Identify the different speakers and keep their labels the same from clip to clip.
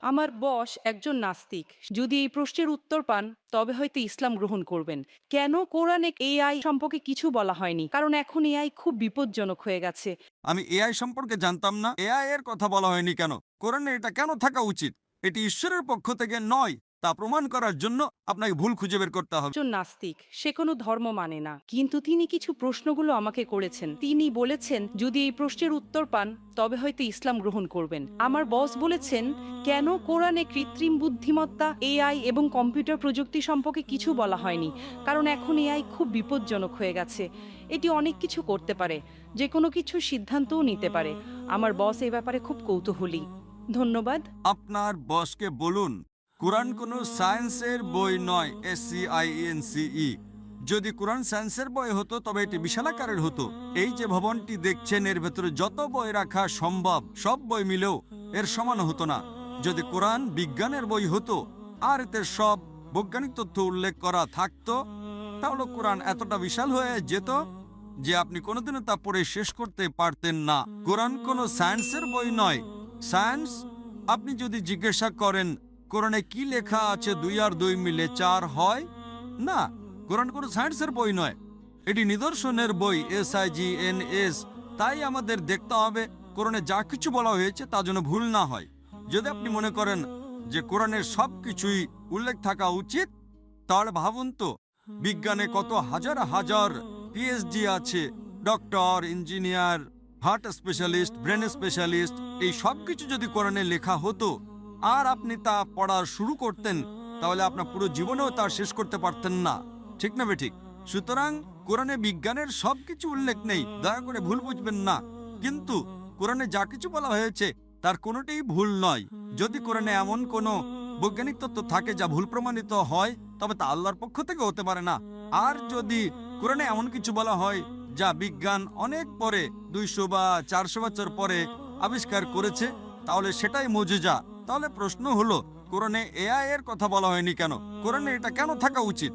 Speaker 1: আমার বস একজন নাস্তিক। যদি এই প্রশ্নের উত্তর পান তবে হয়তো ইসলাম গ্রহণ করবেন। কেন কোরআনে এআই সম্পর্কে কিছু বলা হয়নি? কারণ এখন এআই খুব বিপজ্জনক হয়ে গেছে।
Speaker 2: আমি এআই সম্পর্কে জানতাম না। এআই এর কথা বলা হয়নি কেন? কোরআনে এটা কেন থাকা উচিত? এটি ঈশ্বরের পক্ষ থেকে নয়, তা প্রমাণ করার জন্য আপনাকে ভুল খুঁজে বের করতে হবে।
Speaker 1: একজন নাস্তিক, সে কোনো ধর্ম মানে না, কিন্তু তিনি কিছু প্রশ্নগুলো আমাকে করেছেন। তিনি বলেছেন যদি এই প্রশ্নের উত্তর পান তবে হয়তো ইসলাম গ্রহণ করবেন। আমার বস বলেছেন কেন কোরআনে কৃত্রিম বুদ্ধিমত্তা, এআই এবং কম্পিউটার প্রযুক্তি সম্পর্কে কিছু বলা হয়নি? কারণ এখন এআই খুব বিপজ্জনক হয়ে গেছে। এটি অনেক কিছু করতে পারে, যে কোনো কিছু সিদ্ধান্তও নিতে পারে। আমার বস এই ব্যাপারে খুব কৌতূহলী। ধন্যবাদ।
Speaker 2: আপনার বসকে বলুন কোরআন কোনো সায়েন্সের বই নয়। SCIENCE। যদি কোরআন সায়েন্সের বই হতো তবে এটি বিশালাকারের হতো। এই যে ভবনটি দেখছেন এর ভেতরে যত বই রাখা সম্ভব সব বই মিলেও এর সমান হতো না। যদি কোরআন বিজ্ঞানের বই হতো আর এতে সব বৈজ্ঞানিক তথ্য উল্লেখ করা থাকতো, তাহলে কোরআন এতটা বিশাল হয়ে যেত যে আপনি কোনোদিনও তা পড়ে শেষ করতে পারতেন না। কোরআন কোনো সায়েন্সের বই নয়। সায়েন্স, আপনি যদি জিজ্ঞাসা করেন কোরআনে কি লেখা আছে 2 আর 2 মিলে 4 হয়, না, কোরআন কোনো সায়েন্সের বই নয়। এটি নিদর্শনের বই। SIGNS। তাই আমাদের দেখতে হবে কোরআনে যা কিছু বলা হয়েছে তা যেন ভুল না হয়। যদি আপনি মনে করেন যে কোরআনের সব কিছুই উল্লেখ থাকা উচিত, তাহলে ভাবুন তো বিজ্ঞানে কত হাজার হাজার PhD আছে, doctor, engineer, heart specialist, brain specialist. এই সব কিছু যদি কোরআনে লেখা হতো আর আপনি তা পড়া শুরু করতেন, তাহলে আপনার পুরো জীবনেও তা শেষ করতে পারতেন না। ঠিক না বেঠিক? সুতরাং কোরআনে বিজ্ঞানের সবকিছু উল্লেখ নেই, দয়া করে ভুল বুঝবেন না। কিন্তু কোরআনে যা কিছু বলা হয়েছে তার কোনোটাই ভুল নয়। যদি কোরআনে এমন কোনো বৈজ্ঞানিক তত্ত্ব থাকে যা ভুল প্রমাণিত হয়, তবে তা আল্লাহর পক্ষ থেকে হতে পারে না। আর যদি কোরআনে এমন কিছু বলা হয় যা বিজ্ঞান অনেক পরে, 200 বা 400 বছর পরে আবিষ্কার করেছে, তাহলে সেটাই মুজিজা। তাহলে প্রশ্ন হলো কোরআনে এআই এর কথা বলা হয়নি কেন? কোরআনে এটা কেন থাকা উচিত?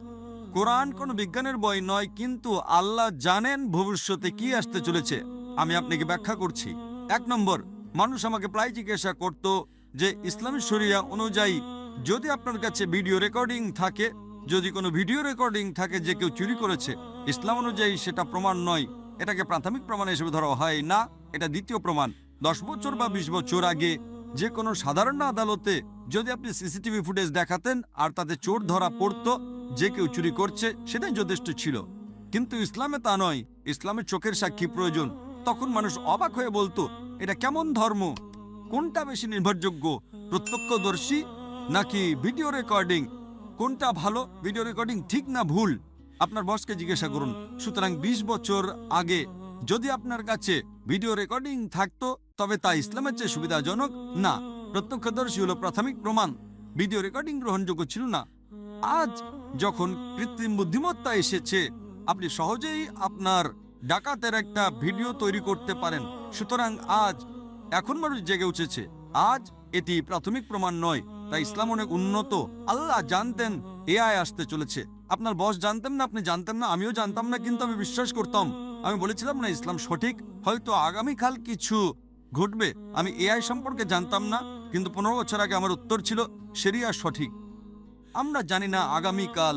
Speaker 2: কোরআন কোনো বিজ্ঞানের বই নয়, কিন্তু আল্লাহ জানেন ভবিষ্যতে কি আসতে চলেছে। আমি আপনাকে ব্যাখ্যা করছি। 1 নম্বর, মানুষ আমাকে প্রায় জিজ্ঞাসা করত যে ইসলামী শরিয়া অনুযায়ী যদি আপনার কাছে ভিডিও রেকর্ডিং থাকে, যদি কোনো ভিডিও রেকর্ডিং থাকে যে কেউ চুরি করেছে, ইসলাম অনুযায়ী সেটা প্রমাণ নয়। এটাকে প্রাথমিক প্রমাণ হিসেবে ধরা হয় না, এটা দ্বিতীয় প্রমাণ। 10 বছর বা 20 বছর আগে যে কোনো সাধারণ আদালতে যদি আপনি সিসিটিভি ফুটেজ দেখাতেন আর তাতে চোর ধরা পড়তো যে কেউ চুরি করছে, সেটাই যথেষ্ট ছিল। কিন্তু ইসলামে তা নয়। ইসলামের চোখের সাক্ষী প্রয়োজন। তখন মানুষ অবাক হয়ে বলতো এটা কেমন ধর্ম? কোনটা বেশি নির্ভরযোগ্য, প্রত্যক্ষদর্শী নাকি ভিডিও রেকর্ডিং? কোনটা ভালো? ভিডিও রেকর্ডিং ঠিক না ভুল? আপনার বসকে জিজ্ঞাসা করুন। সুতরাং 20 বছর আগে যদি আপনার কাছে ভিডিও রেকর্ডিং থাকতো, তবে তা ইসলামের চেয়ে সুবিধাজনক না। প্রত্যক্ষদর্শী হলো প্রাথমিক প্রমাণ, ভিডিও রেকর্ডিং গ্রহণযোগ্য ছিল না। আজ যখন কৃত্রিম বুদ্ধিমত্তা এসেছে, আপনি সহজেই আপনার ডাকাতের একটা ভিডিও তৈরি করতে পারেন। সুতরাং আজ এখন মানুষ জেগে উঠেছে। আজ এটি প্রাথমিক প্রমাণ নয়। তাই ইসলাম অনেক উন্নত। আল্লাহ জানতেন এআই আসতে চলেছে। আপনার বস জানতেন না, আপনি জানতেন না, আমিও জানতাম না, কিন্তু আমি বিশ্বাস করতাম। আমি বলেছিলাম না ইসলাম সঠিক, হয়তো আগামীকাল কিছু ঘটবে। আমি এআই সম্পর্কে জানতাম না, কিন্তু 15 বছর আগে আমার উত্তর ছিল শরিয়া সঠিক। আমরা জানি না আগামীকাল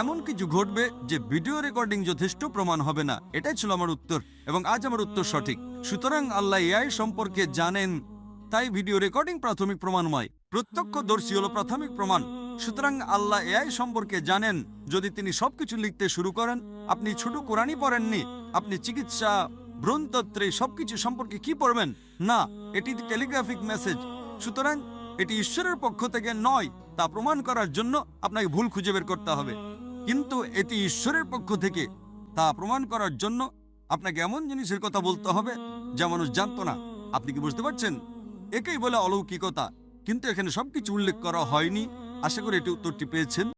Speaker 2: এমন কিছু ঘটবে যে ভিডিও রেকর্ডিং যথেষ্ট প্রমাণ হবে না। এটাই ছিল আমার উত্তর, এবং আজ আমার উত্তর সঠিক। সুতরাং আল্লাহ এআই সম্পর্কে জানেন, তাই ভিডিও রেকর্ডিং প্রাথমিক প্রমাণময়। প্রত্যক্ষদর্শী হলো প্রাথমিক প্রমাণ। সুতরাং আল্লাহ এআই সম্পর্কে জানেন। যদি তিনি সবকিছু লিখতে শুরু করেন, আপনি ছোট কোরআনই পড়েননি, আপনি চিকিৎসা, ভ্রূণতত্ত্বে সবকিছু সম্পর্কে কি পড়বেন? না, এটি টেলিগ্রাফিক মেসেজ। সুতরাং এটি ঈশ্বরের পক্ষ থেকে নয়, তা প্রমাণ করার জন্য আপনাকে ভুল খুঁজে বের করতে হবে। কিন্তু এটি ঈশ্বরের পক্ষ থেকে, তা প্রমাণ করার জন্য আপনাকে এমন জিনিসের কথা বলতে হবে যা মানুষ জানতো না। আপনি কি বুঝতে পারছেন? একেই বলে অলৌকিকতা। কিন্তু এখানে সবকিছু উল্লেখ করা হয়নি। আশা করি এটি উত্তরটি পেয়েছেন।